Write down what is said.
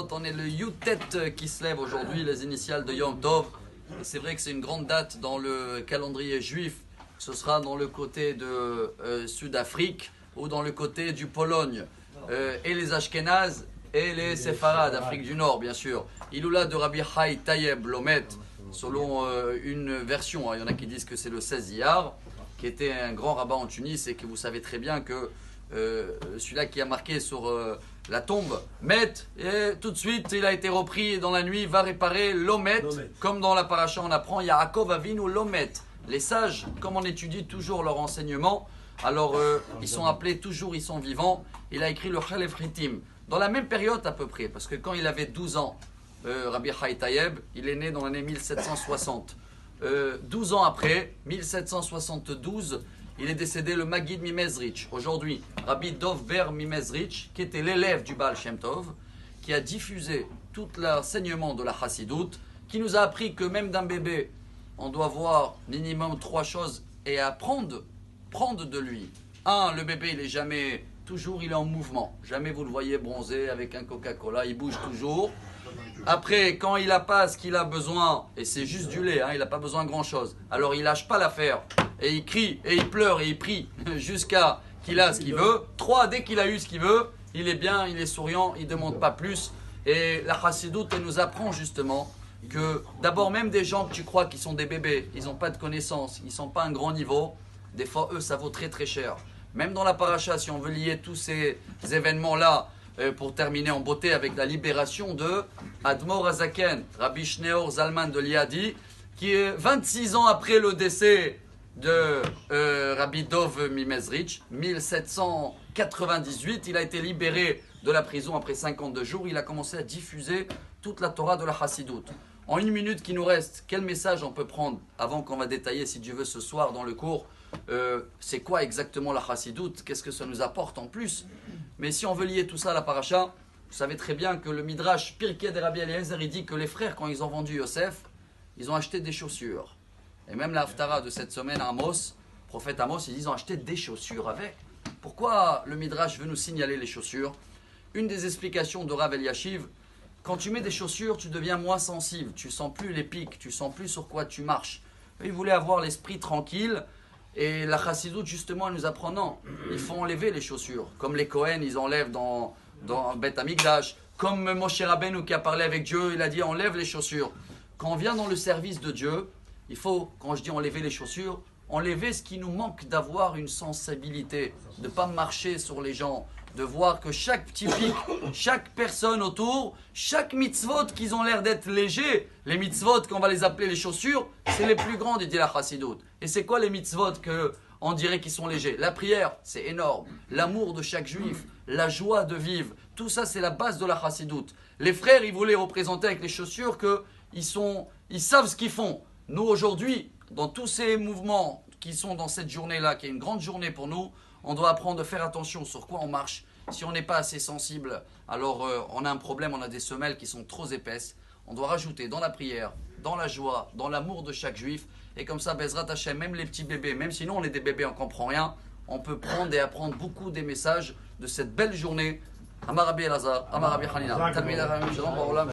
On est le Yutet qui se lève aujourd'hui, les initiales de Yom Tov. C'est vrai que c'est une grande date dans le calendrier juif. Ce sera dans le côté de Sud-Afrique ou dans le côté du Pologne. Et les Ashkénazes et les Séfarades d'Afrique du Nord, bien sûr. Iloula de Rabbi Chai Tayeb Lomet, selon une version. Il y en a qui disent que c'est le 16 Iyar, qui était un grand rabbin en Tunis et que vous savez très bien que celui-là qui a marqué sur la tombe, Met, et tout de suite il a été repris et dans la nuit va réparer l'Omet, comme dans la paracha on apprend Yaakov Avinu l'Omet. Les sages, comme on étudie toujours leur enseignement, alors ils sont appelés toujours, ils sont vivants. Il a écrit le Chalef Ritim, dans la même période à peu près, parce que quand il avait 12 ans, Rabbi Chai Tayeb, il est né dans l'année 1760. 12 ans après, 1772, il est décédé le Maggid Mimezrich. Aujourd'hui, Rabbi Dov Ber Mimezrich, qui était l'élève du Baal Shem Tov, qui a diffusé tout l'enseignement de la Chassidoute, qui nous a appris que même d'un bébé, on doit voir minimum 3 choses et apprendre, prendre de lui. 1, le bébé, il est jamais, toujours il est en mouvement. Jamais vous le voyez bronzer avec un Coca-Cola, il bouge toujours. Après, quand il n'a pas ce qu'il a besoin, et c'est juste du lait, il n'a pas besoin de grand-chose, alors il lâche pas l'affaire, et il crie, et il pleure, et il prie, jusqu'à qu'il a ce qu'il veut. 3, dès qu'il a eu ce qu'il veut, il est bien, il est souriant, il ne demande pas plus. Et la Chassidoute, elle nous apprend justement que d'abord, même des gens que tu crois qui sont des bébés, ils n'ont pas de connaissances, ils ne sont pas à un grand niveau, des fois, eux, ça vaut très très cher. Même dans la paracha, si on veut lier tous ces événements-là, pour terminer en beauté avec la libération de Admor Azaken, Rabbi Shneor Zalman de Liadi, qui est 26 ans après le décès de Rabbi Dov Mimezrich, 1798, il a été libéré de la prison après 52 jours, il a commencé à diffuser toute la Torah de la Chassidoute. En 1 minute qui nous reste, quel message on peut prendre avant qu'on va détailler, si Dieu veut, ce soir dans le cours, c'est quoi exactement la Chassidoute, qu'est-ce que ça nous apporte en plus? Mais si on veut lier tout ça à la paracha, vous savez très bien que le Midrash Pirkei de Rabbi Eliezer, il dit que les frères, quand ils ont vendu Yosef, ils ont acheté des chaussures. Et même la Haftara de cette semaine à Amos, prophète Amos, ils ont acheté des chaussures avec. Pourquoi le Midrash veut nous signaler les chaussures? Une des explications de Rav Eliashiv, quand tu mets des chaussures, tu deviens moins sensible, tu sens plus les pics, tu sens plus sur quoi tu marches. Il voulait avoir l'esprit tranquille. Et la Chassidoute, justement, elle nous apprend non, il faut enlever les chaussures. Comme les Kohen, ils enlèvent dans Beth Amikdash. Comme Moshe Rabbeinu qui a parlé avec Dieu, il a dit enlève les chaussures. Quand on vient dans le service de Dieu, il faut, quand je dis enlever les chaussures, enlever ce qui nous manque d'avoir une sensibilité, de ne pas marcher sur les gens, de voir que chaque petit pic, chaque personne autour, chaque mitzvot qu'ils ont l'air d'être légers, les mitzvot qu'on va les appeler les chaussures, c'est les plus grandes, dit la Chassidoute. Et c'est quoi les mitzvot qu'on dirait qu'ils sont légers? La prière, c'est énorme. L'amour de chaque juif, la joie de vivre, tout ça c'est la base de la Chassidoute. Les frères, ils voulaient représenter avec les chaussures qu'ils savent ce qu'ils font. Nous aujourd'hui, dans tous ces mouvements qui sont dans cette journée-là, qui est une grande journée pour nous, on doit apprendre à faire attention sur quoi on marche. Si on n'est pas assez sensible, alors on a un problème, on a des semelles qui sont trop épaisses. On doit rajouter dans la prière, dans la joie, dans l'amour de chaque juif. Et comme ça, Bezrat Hashem, même les petits bébés, même si nous on est des bébés, on ne comprend rien, on peut prendre et apprendre beaucoup des messages de cette belle journée. Amar Rabbi Elazar, Amar Rabbi Hanina.